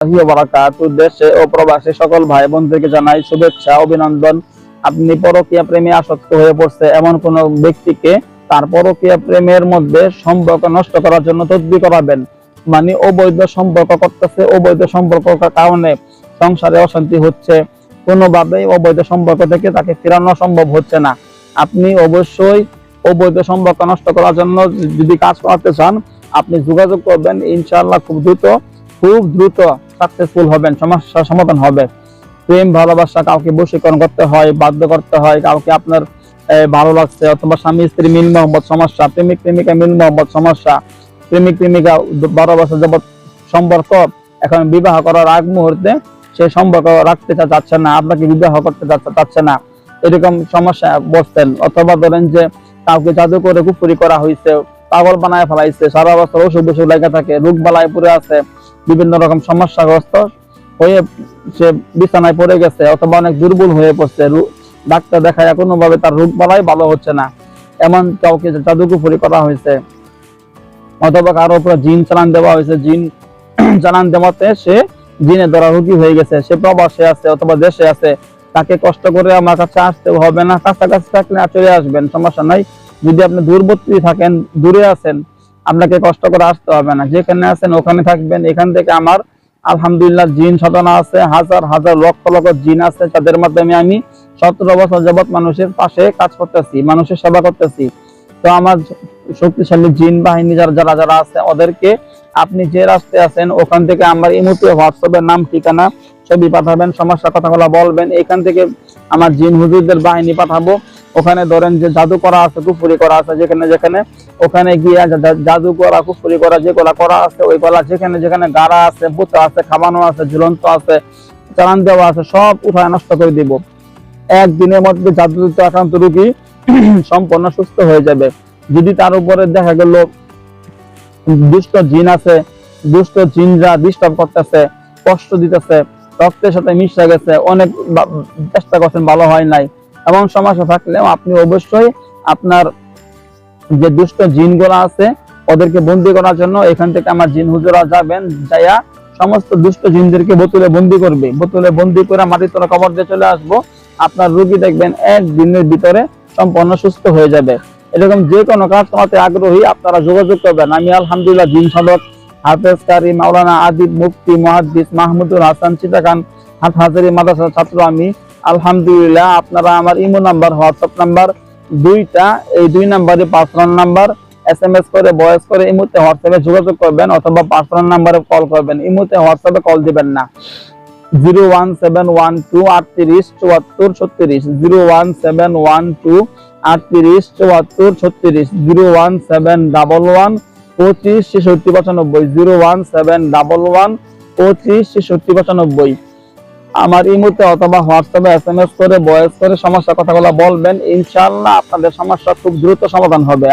দেশে ও প্রবাসী সকল ভাই বোনদেরকে জানাই শুভেচ্ছা অভিনন্দন। আপনি পরকীয়া প্রেমে আসক্ত হয়ে পড়ছে এমন কোন ব্যক্তিকে তার পরকীয়া প্রেমের মধ্যে সম্পর্ক নষ্ট করার জন্য তদবির করাবেন, মানে অবৈধ সম্পর্ক করতেছে, অবৈধ সম্পর্কের কারণে সংসারে অশান্তি হচ্ছে, কোনোভাবেই অবৈধ সম্পর্ক থেকে তাকে ফেরানো সম্ভব হচ্ছে না। আপনি অবশ্যই অবৈধ সম্পর্ক নষ্ট করার জন্য যদি কাজ করাতে চান, আপনি যোগাযোগ করবেন, ইনশাআল্লাহ খুব দ্রুত সাকসেসফুল হবেন, সমস্যার সমাধান হবে। প্রেম ভালোবাসা কাউকে বশীকরণ করতে হয়, বাধ্য করতে হয়, কাউকে আপনার ভালো লাগছে, অথবা স্বামী স্ত্রী মিল মহব্বত সমস্যা, প্রেমিক প্রেমিকা মিল মহব্বত সমস্যা, প্রেমিক প্রেমিকা 12 বছর যাবত সম্পর্ক, এখন বিবাহ করার আগ মুহূর্তে সে সম্পর্ক রাখতে চাচ্ছে না, আপনাকে বিবাহ করতে চাচ্ছে না, এরকম সমস্যা বসছেন। অথবা ধরেন যে কাউকে জাদু করে কুফরি করা হয়েছে, পাগল বানায় ফেলাইছে, সারা বছর অসুখ বিসুখ লেগে থাকে, রোগ বালায় পড়ে আছে, বিভিন্ন রকম সমস্যাগ্রস্ত হয়ে সে বিছানায় পড়ে গেছে, অথবা অনেক দুর্বল হয়ে পড়ছে, ডাক্তার দেখায় কোনোভাবে তার রোগ বালাই ভালো হচ্ছে না, এমন কাউকে জাদুকুফরি করা হয়েছে, অথবা কারো উপর জিন চালান দেওয়া হয়েছে, জিন চালান দেওয়াতে সে জিনে ধরা রোগী হয়ে গেছে, সে প্রবাসে আছে অথবা দেশে আছে, তাকে কষ্ট করে আমার কাছে আসতে হবে না, কাছাকাছি থাকলে চলে আসবেন, সমস্যা নাই। যদি আপনি দূরবর্তী থাকেন, দূরে আছেন, আপনাকে কষ্ট করে আসতে হবে না, যেখানে আছেন ওখানে থাকবেন। এখান থেকে আমার আলহামদুলিল্লাহ জিন সাধনা আছে, হাজার হাজার লক্ষ লক্ষ জিন আছে, তাদের মাধ্যমে আমি 17 বছর যাবত মানুষের পাশে কাজ করতেছি, মানুষের সেবা করতেছি। তো আমার শক্তিশালী জিন বাহিনী যারা আছে, ওদেরকে আপনি যে রাস্তায় আছেন ওখান থেকে আমার ইমোতে হোয়াটসঅ্যাপের নাম ঠিকানা ছবি পাঠাবেন, সমস্যার কথাগুলো বলবেন, এখান থেকে আমার জিন হুজুরদের বাহিনী পাঠাবো। ওখানে ধরেন যে জাদু করা আছে, কুফরি করা আছে, যেখানে ওখানে গিয়ে জাদু করা কুফরি করা যেগুলা করা আছে, ওইগুলা যেখানে গাড়া আছে, পুঁতা আছে, খাবানো আছে, ঝুলন্ত আছে, চালান দেওয়া আছে, সব উঠায় নষ্ট করে দিব। একদিনের মধ্যে জাদুতে আক্রান্ত রোগী সম্পূর্ণ সুস্থ হয়ে যাবে। যদি তার উপরে দেখা গেল দুষ্ট জিন আছে, দুষ্ট জিনরা ডিস্টার্ব করতেছে, কষ্ট দিতেছে, রক্তের সাথে মিশে গেছে, অনেক চেষ্টা করছেন ভালো হয় নাই, এমন সমস্যা থাকলেও আপনি অবশ্যই আপনার যে দুষ্ট জিনগুলো আছে ওদেরকে বন্দি করার জন্য এখান থেকে আমার জিন হুজুরা যাবেন, যাইয়া সমস্ত দুষ্ট জিনদেরকে বোতলে বন্দি করবে, বোতলে বন্দি করে মাটির তলা কবর দিয়ে চলে আসবো। আপনার রোগী দেখবেন একদিনের ভিতরে সম্পূর্ণ সুস্থ হয়ে যাবে। এরকম যে কোনো কাজ করাতে আগ্রহী আপনারা যোগাযোগ করবেন। আমি আলহামদুলিল্লাহ জিন সাধক হাফেজ কারি মাওলানা আদিব মুফতি মুহাদ্দিস মাহমুদুল হাসান চিটাগাং হাটহাজারী মাদ্রাসার ছাত্র আমি আলহামদুলিল্লাহ। আপনারা আমার ইমো নাম্বার, হোয়াটসঅ্যাপ নাম্বার দুইটা, এই 2 নাম্বারে পার্সোনাল নাম্বার, SMS করে ভয়েস করে ইমোতে হোয়াটসঅ্যাপে যোগাযোগ করবেন, অথবা পার্সোনাল নাম্বারে কল করবেন, ইমোতে হোয়াটসঅ্যাপে কল দিবেন না। 01712 38 74 36, 01712 38 74 36, 01711 25 66 95, 01711 25 66 95। আমার ইমোতে অথবা হোয়াটসঅ্যাপে SMS করে ভয়েস করে সমস্যার কথাগুলো বলবেন, ইনশাআল্লাহ আপনাদের সমস্যা খুব দ্রুত সমাধান হবে।